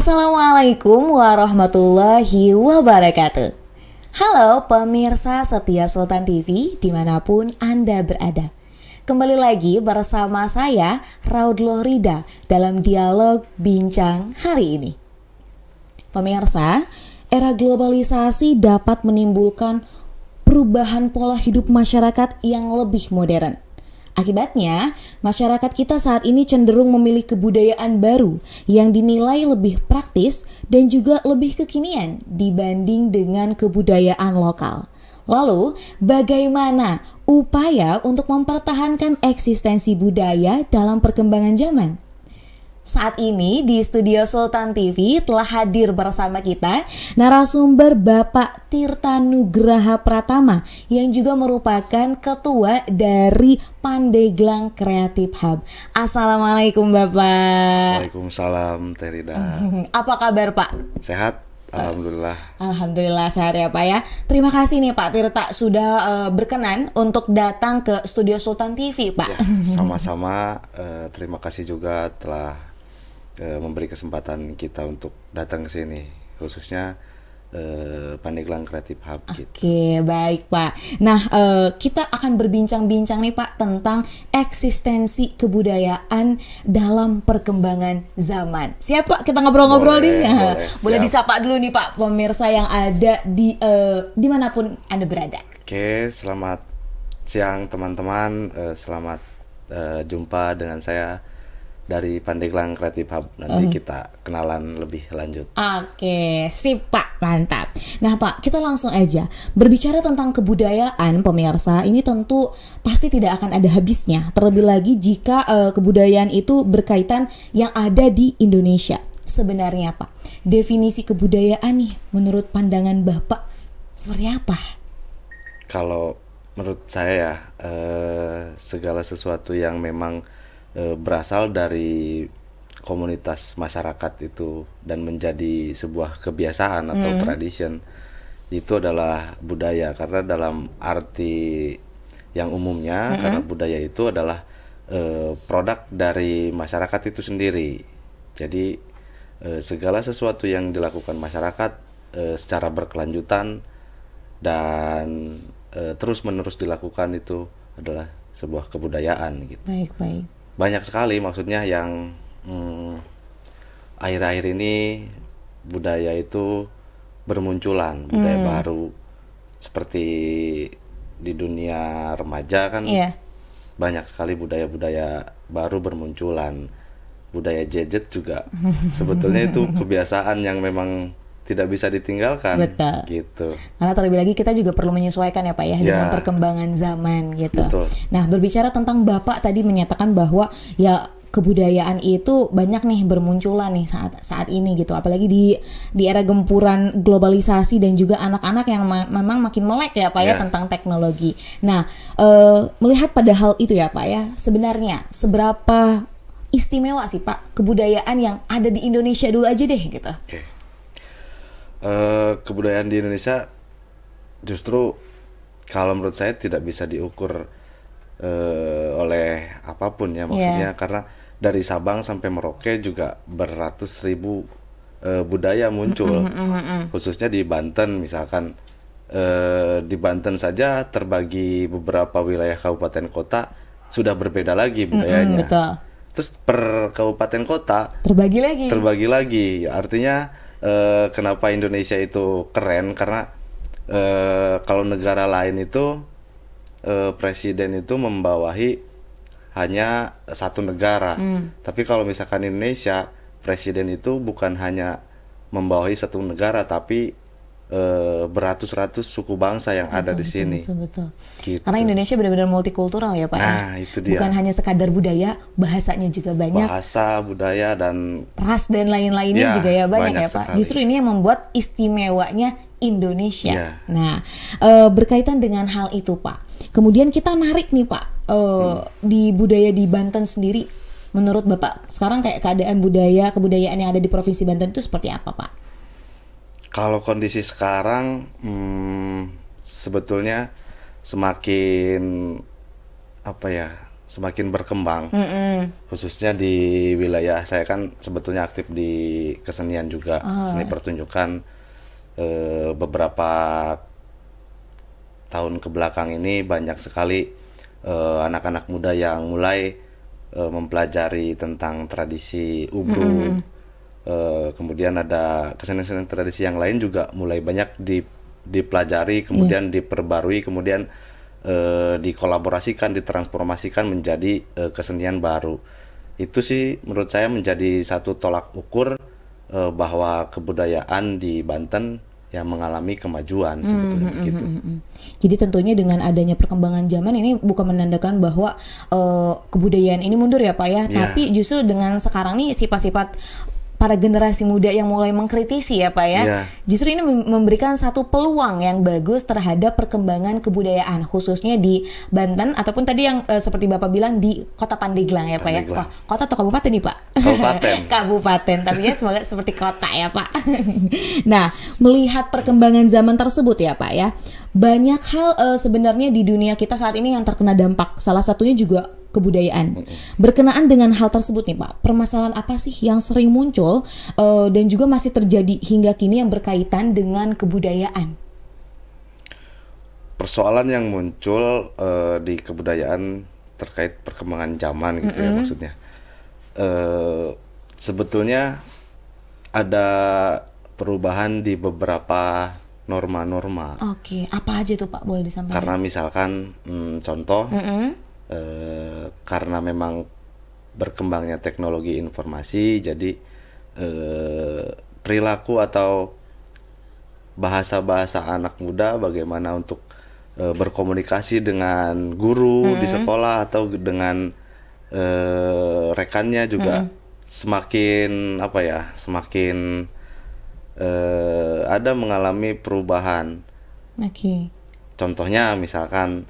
Assalamualaikum warahmatullahi wabarakatuh. Halo pemirsa setia Sultan TV dimanapun Anda berada. Kembali lagi bersama saya Raud Lohrida dalam dialog bincang hari ini. Pemirsa, era globalisasi dapat menimbulkan perubahan pola hidup masyarakat yang lebih modern. Akibatnya, masyarakat kita saat ini cenderung memilih kebudayaan baru yang dinilai lebih praktis dan juga lebih kekinian dibanding dengan kebudayaan lokal. Lalu, bagaimana upaya untuk mempertahankan eksistensi budaya dalam perkembangan zaman? Saat ini di studio Sultan TV telah hadir bersama kita narasumber Bapak Tirta Nugraha Pratama yang juga merupakan ketua dari Pandeglang Creative Hub. Assalamualaikum Bapak. Waalaikumsalam Teh Rida. Apa kabar Pak? Sehat? Alhamdulillah. Alhamdulillah sehat ya Pak ya. Terima kasih nih Pak Tirta sudah berkenan untuk datang ke studio Sultan TV Pak. Ya, sama-sama. Terima kasih juga telah memberi kesempatan kita untuk datang ke sini, khususnya Pandeglang Creative Hub. Oke, baik Pak. Nah, kita akan berbincang-bincang nih Pak tentang eksistensi kebudayaan dalam perkembangan zaman. Siap Pak, kita ngobrol-ngobrol nih. Boleh disapa dulu nih Pak pemirsa yang ada di dimanapun Anda berada. Oke, selamat siang teman-teman. Selamat jumpa dengan saya dari Pandeglang Creative Hub. Nanti kita kenalan lebih lanjut. Oke, sip Pak, mantap. Nah Pak, kita langsung aja berbicara tentang kebudayaan pemirsa. Ini tentu pasti tidak akan ada habisnya. Terlebih lagi jika kebudayaan itu berkaitan yang ada di Indonesia. Sebenarnya Pak, definisi kebudayaan nih menurut pandangan Bapak seperti apa? Kalau menurut saya segala sesuatu yang memang berasal dari komunitas masyarakat itu dan menjadi sebuah kebiasaan atau tradition, itu adalah budaya. Karena dalam arti yang umumnya, karena budaya itu adalah produk dari masyarakat itu sendiri. Jadi segala sesuatu yang dilakukan masyarakat secara berkelanjutan dan terus menerus dilakukan itu adalah sebuah kebudayaan gitu. Baik. Banyak sekali maksudnya yang akhir-akhir ini budaya itu bermunculan, budaya baru seperti di dunia remaja kan. Banyak sekali budaya-budaya baru bermunculan. Budaya gadget juga sebetulnya itu kebiasaan yang memang tidak bisa ditinggalkan. Betul. Gitu. Karena terlebih lagi kita juga perlu menyesuaikan ya Pak ya dengan perkembangan zaman gitu. Betul. Nah, berbicara tentang Bapak tadi menyatakan bahwa ya kebudayaan itu banyak nih bermunculan nih saat ini gitu. Apalagi di era gempuran globalisasi dan juga anak-anak yang memang makin melek ya Pak ya tentang teknologi. Nah, melihat pada hal itu ya Pak ya, sebenarnya seberapa istimewa sih Pak kebudayaan yang ada di Indonesia dulu aja deh gitu. Oke. Kebudayaan di Indonesia justru kalau menurut saya tidak bisa diukur oleh apapun ya, maksudnya karena dari Sabang sampai Merauke juga beratus ribu budaya muncul, khususnya di Banten misalkan. Di Banten saja terbagi beberapa wilayah kabupaten kota sudah berbeda lagi budayanya. Betul. Terus per kabupaten kota terbagi lagi. Artinya kenapa Indonesia itu keren, karena kalau negara lain itu presiden itu membawahi hanya satu negara, tapi kalau misalkan Indonesia, presiden itu bukan hanya membawahi satu negara, tapi beratus-ratus suku bangsa yang ada di sini. Betul. Gitu. Karena Indonesia benar-benar multikultural ya Pak. Nah, itu dia. Bukan hanya sekadar budaya, bahasanya juga banyak. Bahasa, budaya, dan ras dan lain-lainnya juga ya banyak ya Pak. sekali. Justru ini yang membuat istimewanya Indonesia. Yeah. Nah, berkaitan dengan hal itu Pak. Kemudian kita narik nih Pak di budaya di Banten sendiri. Menurut Bapak sekarang kayak keadaan kebudayaan yang ada di Provinsi Banten itu seperti apa Pak? Kalau kondisi sekarang sebetulnya semakin semakin berkembang, khususnya di wilayah saya kan sebetulnya aktif di kesenian juga, seni pertunjukan. Beberapa tahun kebelakang ini banyak sekali anak-anak muda yang mulai mempelajari tentang tradisi Ubru. Kemudian ada kesenian-kesenian tradisi yang lain juga mulai banyak dipelajari, kemudian diperbarui, kemudian dikolaborasikan, ditransformasikan menjadi kesenian baru. Itu sih menurut saya menjadi satu tolak ukur bahwa kebudayaan di Banten yang mengalami kemajuan sebetulnya begitu. Jadi tentunya dengan adanya perkembangan zaman ini bukan menandakan bahwa kebudayaan ini mundur ya Pak ya, tapi justru dengan sekarang nih sifat-sifat para generasi muda yang mulai mengkritisi ya Pak ya, justru ini memberikan satu peluang yang bagus terhadap perkembangan kebudayaan khususnya di Banten ataupun tadi yang seperti Bapak bilang di Kota Pandeglang ya Pak ya. Wah, kota atau kabupaten nih Pak? Kabupaten. Kabupaten, tapi ya semoga seperti kota ya Pak. Nah, melihat perkembangan zaman tersebut ya Pak ya, banyak hal sebenarnya di dunia kita saat ini yang terkena dampak. Salah satunya juga kebudayaan. Berkenaan dengan hal tersebut nih Pak, permasalahan apa sih yang sering muncul dan juga masih terjadi hingga kini yang berkaitan dengan kebudayaan? Persoalan yang muncul di kebudayaan terkait perkembangan zaman gitu ya maksudnya. Sebetulnya ada perubahan di beberapa norma-norma. Oke, apa aja tuh Pak, boleh disampaikan? Karena misalkan contoh karena memang berkembangnya teknologi informasi, jadi perilaku atau bahasa-bahasa anak muda bagaimana untuk berkomunikasi dengan guru di sekolah atau dengan rekannya juga semakin semakin ada mengalami perubahan. Contohnya misalkan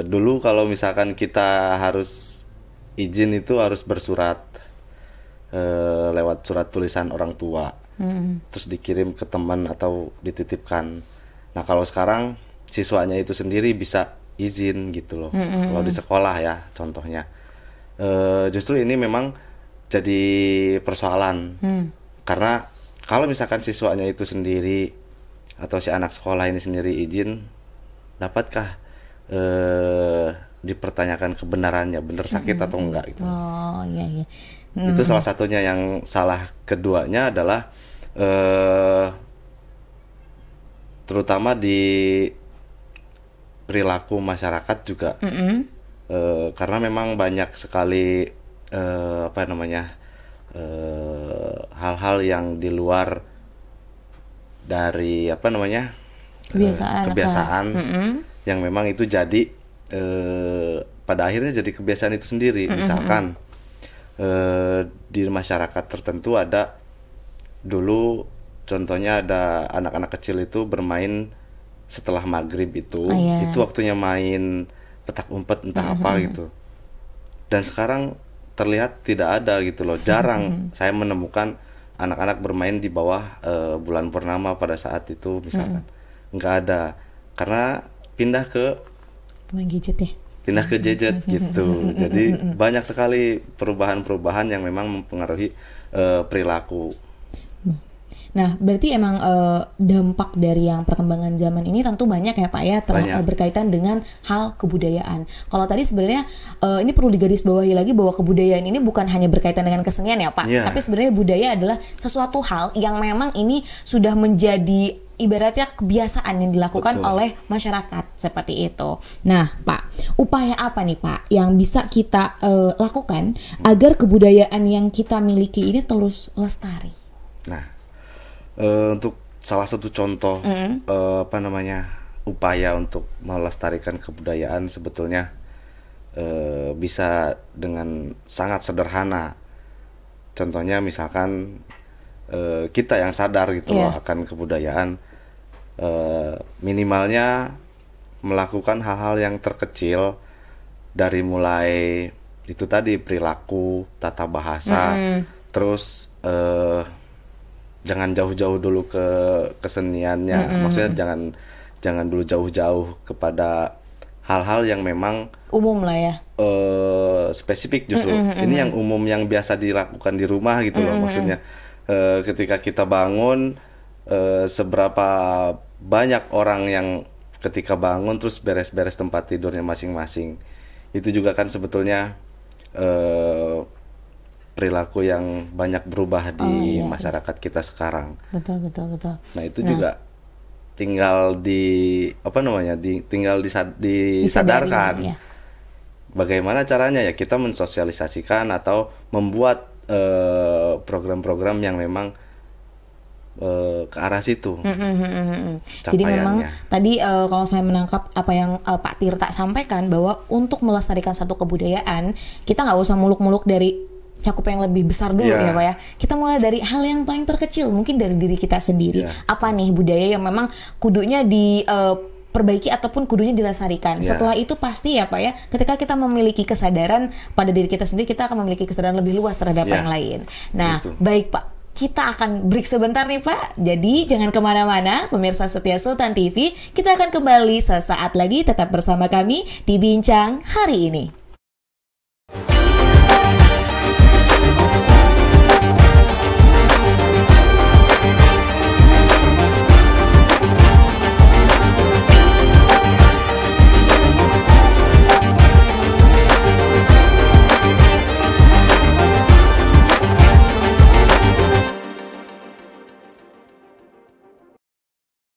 dulu kalau misalkan kita harus izin itu harus bersurat lewat surat tulisan orang tua, terus dikirim ke teman atau dititipkan. Nah kalau sekarang siswanya itu sendiri bisa izin gitu loh. Kalau di sekolah ya contohnya. Justru ini memang jadi persoalan karena kalau misalkan siswanya itu sendiri atau si anak sekolah ini sendiri izin, dapatkah dipertanyakan kebenarannya, benar sakit atau enggak gitu. Itu salah satunya. Yang salah keduanya adalah terutama di perilaku masyarakat juga, karena memang banyak sekali hal-hal yang di luar dari kebiasaan yang memang itu jadi pada akhirnya jadi kebiasaan itu sendiri. Misalkan di masyarakat tertentu ada dulu contohnya ada anak-anak kecil itu bermain setelah maghrib itu waktunya main petak umpet entah apa gitu, dan sekarang terlihat tidak ada gitu loh. Jarang saya menemukan anak-anak bermain di bawah bulan purnama pada saat itu misalkan. Nggak ada, karena pindah ke gadget gitu. Jadi banyak sekali perubahan-perubahan yang memang mempengaruhi perilaku. Nah, berarti emang dampak dari yang perkembangan zaman ini tentu banyak ya Pak ya, berkaitan dengan hal kebudayaan. Kalau tadi sebenarnya ini perlu digarisbawahi lagi bahwa kebudayaan ini bukan hanya berkaitan dengan kesenian ya Pak, tapi sebenarnya budaya adalah sesuatu hal yang memang ini sudah menjadi ibaratnya kebiasaan yang dilakukan oleh masyarakat seperti itu. Nah Pak, upaya apa nih Pak yang bisa kita lakukan agar kebudayaan yang kita miliki ini terus lestari? Nah, untuk salah satu contoh upaya untuk melestarikan kebudayaan sebetulnya bisa dengan sangat sederhana. Contohnya misalkan kita yang sadar gitu loh akan kebudayaan, minimalnya melakukan hal-hal yang terkecil dari mulai itu tadi perilaku, tata bahasa, terus jangan jauh-jauh dulu ke keseniannya, maksudnya jangan dulu jauh-jauh kepada hal-hal yang memang umum lah ya. Spesifik justru. Ini yang umum yang biasa dilakukan di rumah gitu loh maksudnya. Ketika kita bangun, seberapa banyak orang yang ketika bangun terus beres-beres tempat tidurnya masing-masing. Itu juga kan sebetulnya perilaku yang banyak berubah di masyarakat kita sekarang. Betul. Nah itu juga tinggal disadarkan. Ya. Bagaimana caranya ya kita mensosialisasikan atau membuat program-program yang memang ke arah situ. Jadi memang tadi kalau saya menangkap apa yang Pak Tirta sampaikan, bahwa untuk melestarikan satu kebudayaan kita nggak usah muluk-muluk dari cakup yang lebih besar dulu ya Pak ya. Kita mulai dari hal yang paling terkecil, mungkin dari diri kita sendiri. Apa nih budaya yang memang kudunya perbaiki ataupun kudunya dilestarikan. Setelah itu pasti ya Pak ya, ketika kita memiliki kesadaran pada diri kita sendiri, kita akan memiliki kesadaran lebih luas terhadap yang lain. Nah, baik Pak, kita akan break sebentar nih Pak. Jadi jangan kemana-mana, pemirsa setia Sultan TV. Kita akan kembali sesaat lagi, tetap bersama kami di Bincang Hari Ini.